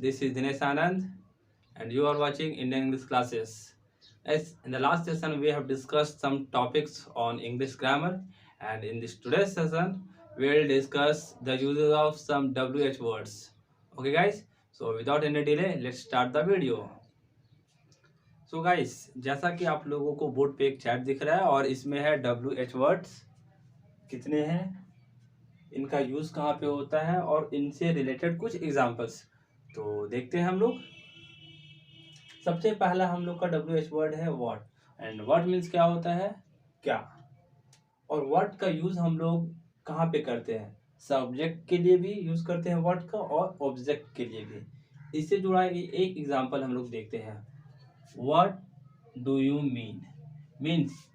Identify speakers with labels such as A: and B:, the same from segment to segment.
A: this is Dinesh Anand and you are watching Indian English classes. As in the last session we have discussed some topics on English grammar, and in this today's session we will discuss the uses of some WH words. Okay guys, so without any delay let's start the video. So guys, जैसा कि आप लोगों को board पे एक chat दिख रहा है और इसमें है WH वर्ड्स कितने हैं, इनका यूज कहाँ पे होता है और इनसे रिलेटेड कुछ एग्जांपल्स तो देखते हैं हम लोग। सबसे पहला हम लोग का WH वर्ड है व्हाट, एंड व्हाट मीन्स क्या होता है, क्या। और व्हाट का यूज हम लोग कहाँ पे करते हैं, सब्जेक्ट के लिए भी यूज करते हैं व्हाट का और ऑब्जेक्ट के लिए भी। इससे जुड़ा एक एग्जांपल हम लोग देखते हैं। What do you mean, means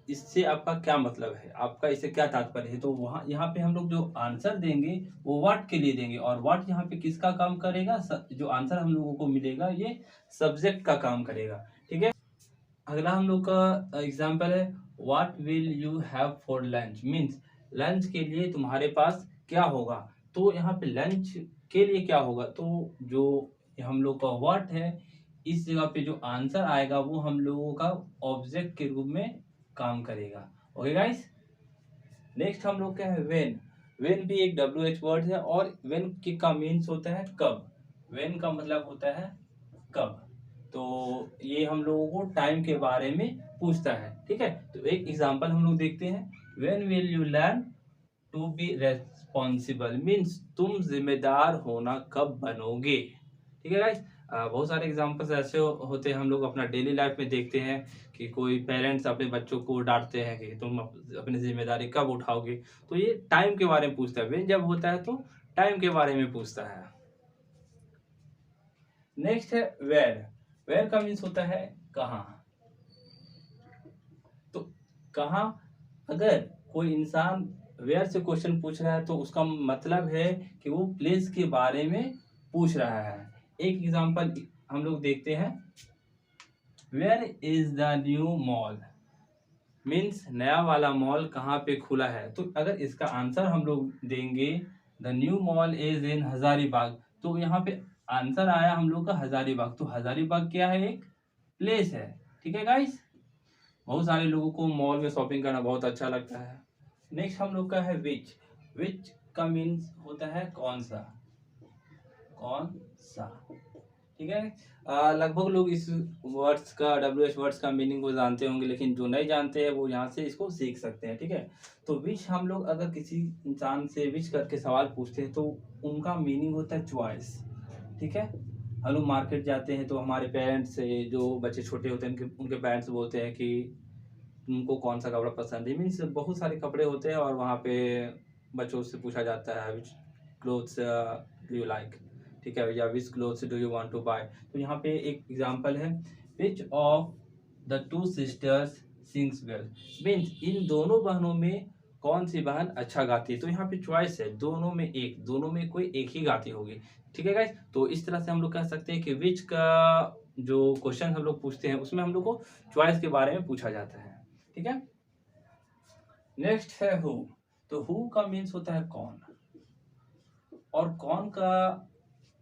A: इससे आपका क्या मतलब है, आपका इससे क्या तात्पर्य है। तो वहाँ यहाँ पे हम लोग जो आंसर देंगे वो व्हाट के लिए देंगे, और व्हाट यहाँ पे किसका काम करेगा, जो आंसर हम लोगों को मिलेगा ये सब्जेक्ट का काम करेगा। ठीक है, अगला हम लोग का एग्जाम्पल है what will you have for lunch, means lunch के लिए तुम्हारे पास क्या होगा। तो यहाँ पे लंच के लिए क्या होगा, तो जो हम लोग का व्हाट है इस जगह पे जो आंसर आएगा वो हम लोगों का ऑब्जेक्ट के रूप में काम करेगा। ओके गाइस, नेक्स्ट हम लोग क्या है व्हेन। व्हेन भी एक WH वर्ड है और व्हेन का मीन्स होता है कब। व्हेन का मतलब होता है कब, तो ये हम लोगों को टाइम के बारे में पूछता है। ठीक है, तो एक एग्जांपल हम लोग देखते हैं। When will you learn to be responsible, means तुम जिम्मेदार होना कब बनोगे। ठीक है गाइस, बहुत सारे एग्जांपल्स ऐसे होते हैं हम लोग अपना डेली लाइफ में देखते हैं कि कोई पेरेंट्स अपने बच्चों को डांटते हैं कि तुम अपनी जिम्मेदारी कब उठाओगे। तो ये टाइम के बारे में पूछता है, व्हेन जब होता है तो टाइम के बारे में पूछता है। नेक्स्ट है वेयर। वेयर का मीन्स होता है कहाँ। तो कहाँ, अगर कोई इंसान वेयर से क्वेश्चन पूछ रहा है तो उसका मतलब है कि वो प्लेस के बारे में पूछ रहा है। एक एग्जांपल हम लोग देखते हैं, where is the new mall, means नया वाला मॉल कहाँ पे खुला है। तो अगर इसका आंसर हम लोग देंगे the new mall is in Hazaribagh, तो यहाँ पे आंसर आया हम लोग का हजारीबाग। तो हजारीबाग क्या है, एक प्लेस है। ठीक है गाइस, बहुत सारे लोगों को मॉल में शॉपिंग करना बहुत अच्छा लगता है। नेक्स्ट हम लोग का है विच। विच का मीन्स होता है कौन सा, कौन सा। ठीक है, लगभग लोग इस वर्ड्स का WH वर्ड्स का मीनिंग को जानते होंगे, लेकिन जो नहीं जानते हैं वो यहाँ से इसको सीख सकते हैं। ठीक है, तो विच हम लोग अगर किसी इंसान से विच करके सवाल पूछते हैं तो उनका मीनिंग होता है चॉइस। ठीक है, हम लोग मार्केट जाते हैं तो हमारे पेरेंट्स से, जो बच्चे छोटे होते हैं उनके पेरेंट्स बोलते हैं कि तुमको कौन सा कपड़ा पसंद है, मीन्स बहुत सारे कपड़े होते हैं और वहाँ पे बच्चों से पूछा जाता है which clothes do you like. ठीक है, या which clothes do you want to buy. तो यहाँ पे एक एग्जांपल है which of the two sisters sings well, means इन दोनों बहनों में कौन सी बहन अच्छा गाती है। तो यहाँ पे चॉइस है, दोनों में एक, दोनों में कोई एक ही गाती होगी। ठीक है गाइस, तो इस तरह से हम लोग कह सकते हैं कि विच का जो क्वेश्चन हम लोग पूछते हैं उसमें हम लोग को चॉइस के बारे में पूछा जाता है। ठीक है, नेक्स्ट है हु। तो हु का मीन्स होता है कौन, और कौन का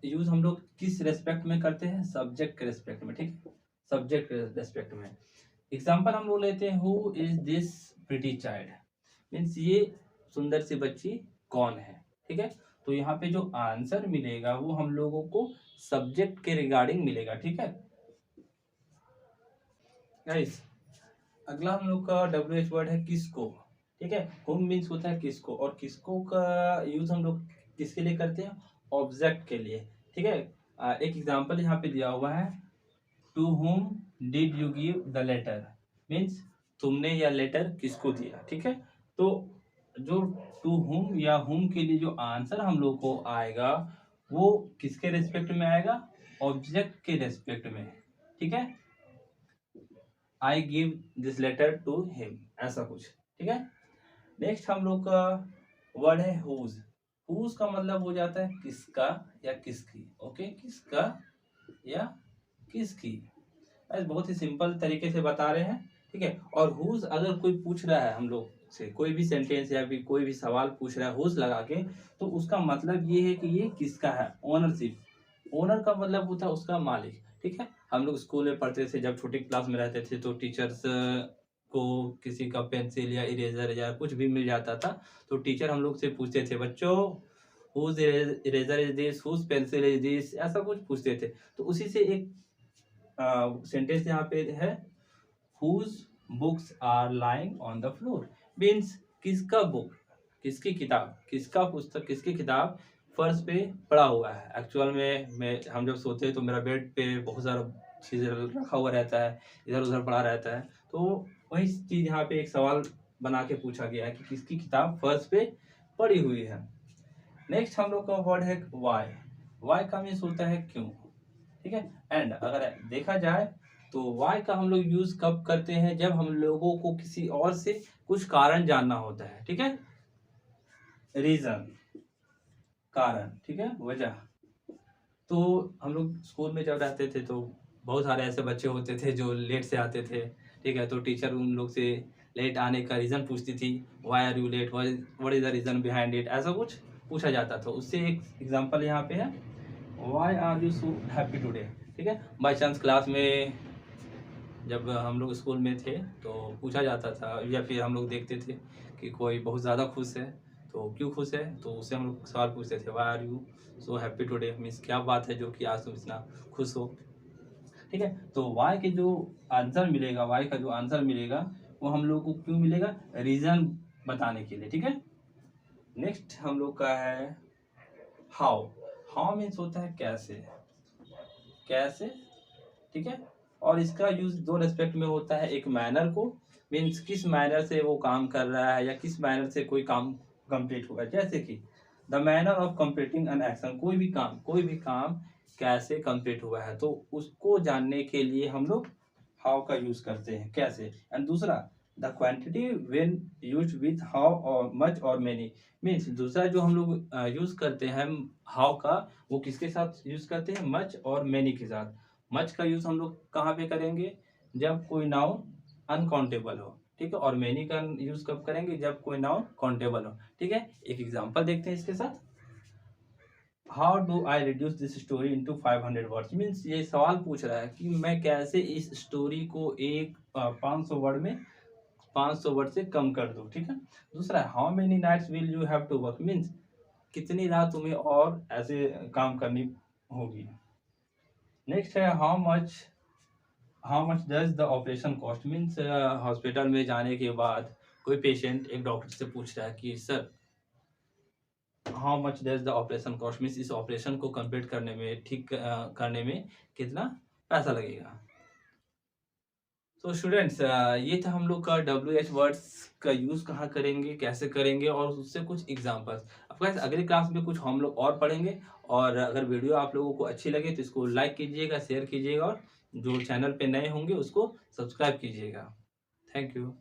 A: यूज हम लोग किस रेस्पेक्ट में करते हैं, सब्जेक्ट के रेस्पेक्ट में। ठीक है, सब्जेक्ट के रेस्पेक्ट में। एग्जांपल हम लोग लेते हैं who is this pretty child, means ये सुंदर सी बच्ची कौन है। ठीक है, तो यहाँ पे जो आंसर मिलेगा वो हम लोगों को सब्जेक्ट के रिगार्डिंग मिलेगा। ठीक है गाइस, अगला हम लोग का WH वर्ड है किसको। ठीक है, हुम मीन्स होता है किसको, और किसको का यूज हम लोग किसके लिए करते हैं, ऑब्जेक्ट के लिए। ठीक है, एक एग्जांपल यहाँ पे दिया हुआ है to whom did you give the letter, means तुमने यह लेटर किसको दिया। ठीक है, तो जो टू हुम या हुम के लिए जो आंसर हम लोग को आएगा वो किसके रेस्पेक्ट में आएगा, ऑब्जेक्ट के रेस्पेक्ट में। ठीक है, I give this letter to him, ऐसा कुछ। ठीक है, नेक्स्ट हम लोग का वर्ड है हुज। हुज का मतलब हो जाता है किसका या किसकी। ओके, किसका या किसकी, ऐसे बहुत ही सिंपल तरीके से बता रहे हैं। ठीक है, और हुज अगर कोई पूछ रहा है हम लोग से कोई भी सेंटेंस या फिर कोई भी सवाल पूछ रहा है हुज लगा के, तो उसका मतलब ये है कि ये किसका है, ओनरशिप, ओनर का मतलब होता है उसका मालिक, ठीक है। हम लोग स्कूल में पढ़ते थे, जब छोटी क्लास में रहते थे तो टीचर्स को किसी का पेंसिल या इरेजर या कुछ भी मिल जाता था, तो टीचर हम लोग से पूछते थे, बच्चों whose eraser is this, whose pencil is this, ऐसा कुछ पूछते थे। तो उसी से एक सेंटेंस यहाँ पे है, whose books are lying on the floor, means किसका बुक, किसकी किताब, किसका पुस्तक, किसकी किताब फर्श पे पड़ा हुआ है। एक्चुअल में मैं हम जब सोते हैं तो मेरा बेड पे बहुत सारा चीज़ रखा हुआ रहता है, इधर उधर पड़ा रहता है। तो वही चीज़ यहाँ पे एक सवाल बना के पूछा गया है कि किसकी किताब फर्श पे पड़ी हुई है। नेक्स्ट हम लोग का वर्ड है वाई। वाई का मीन्स होता है क्यों, ठीक है। एंड अगर देखा जाए तो वाई का हम लोग यूज कब करते हैं, जब हम लोगों को किसी और से कुछ कारण जानना होता है, ठीक है। रीजन, कारण, ठीक है, वजह। तो हम लोग स्कूल में जब रहते थे तो बहुत सारे ऐसे बच्चे होते थे जो लेट से आते थे, ठीक है। तो टीचर उन लोग से लेट आने का रीज़न पूछती थी, why are you late, what is the reason behind it, ऐसा कुछ पूछा जाता था। उससे एक एग्जांपल यहाँ पे है, why are you so happy today, ठीक है। बाई चांस क्लास में जब हम लोग स्कूल में थे तो पूछा जाता था, या फिर हम लोग देखते थे कि कोई बहुत ज़्यादा खुश है तो क्यों खुश है, तो उससे हम लोग सवाल पूछते थे, why are you so happy today, means क्या बात है जो कि आज तुम इतना खुश हो, ठीक है। तो वाई के जो आंसर मिलेगा, वाई का जो आंसर मिलेगा वो हम लोग को क्यों मिलेगा, रीज़न बताने के लिए, ठीक है। नेक्स्ट हम लोग का है हाउ। हाउ मीन्स होता है कैसे, कैसे, ठीक है। और इसका यूज दो रेस्पेक्ट में होता है, एक मैनर को, मीन्स किस मैनर से वो काम कर रहा है या किस मैनर से कोई काम कंप्लीट हुआ है। जैसे कि the manner of completing an action, कोई भी काम कैसे कंप्लीट हुआ है, तो उसको जानने के लिए हम लोग हाउ का यूज करते हैं, कैसे। एंड दूसरा the quantity when use with how और मच और मेनी, मीन्स दूसरा जो हम लोग यूज करते हैं हाउ का, वो किसके साथ यूज करते हैं, मच और मेनी के साथ। मच का यूज हम लोग कहाँ पे करेंगे, जब कोई नाउन अनकाउंटेबल हो, ठीक है। और मेनी का यूज कब करेंगे, जब कोई नाउन काउंटेबल हो, ठीक है। एक एग्जांपल देखते हैं इसके साथ, how do I reduce this story into 500 words, means ये सवाल पूछ रहा है कि मैं कैसे इस स्टोरी को एक 500 वर्ड में 500 वर्ड से कम कर दूं, ठीक है। दूसरा है how many nights will you have to work, means कितनी रात तुम्हें और ऐसे काम करनी होगी। नेक्स्ट है how much does the operation cost, means hospital में जाने के बाद कोई पेशेंट एक डॉक्टर से पूछ रहा है कि sir how much does the operation cost, means इस ऑपरेशन को कंप्लीट करने में, ठीक करने में कितना पैसा लगेगा। तो स्टूडेंट्स ये था हम लोग का WH वर्ड्स का यूज़ कहाँ करेंगे, कैसे करेंगे, और उससे कुछ एग्जांपल्स। अब गाइस अगली क्लास में कुछ हम लोग और पढ़ेंगे, और अगर वीडियो आप लोगों को अच्छी लगे तो इसको लाइक कीजिएगा, शेयर कीजिएगा, और जो चैनल पे नए होंगे उसको सब्सक्राइब कीजिएगा। Thank you.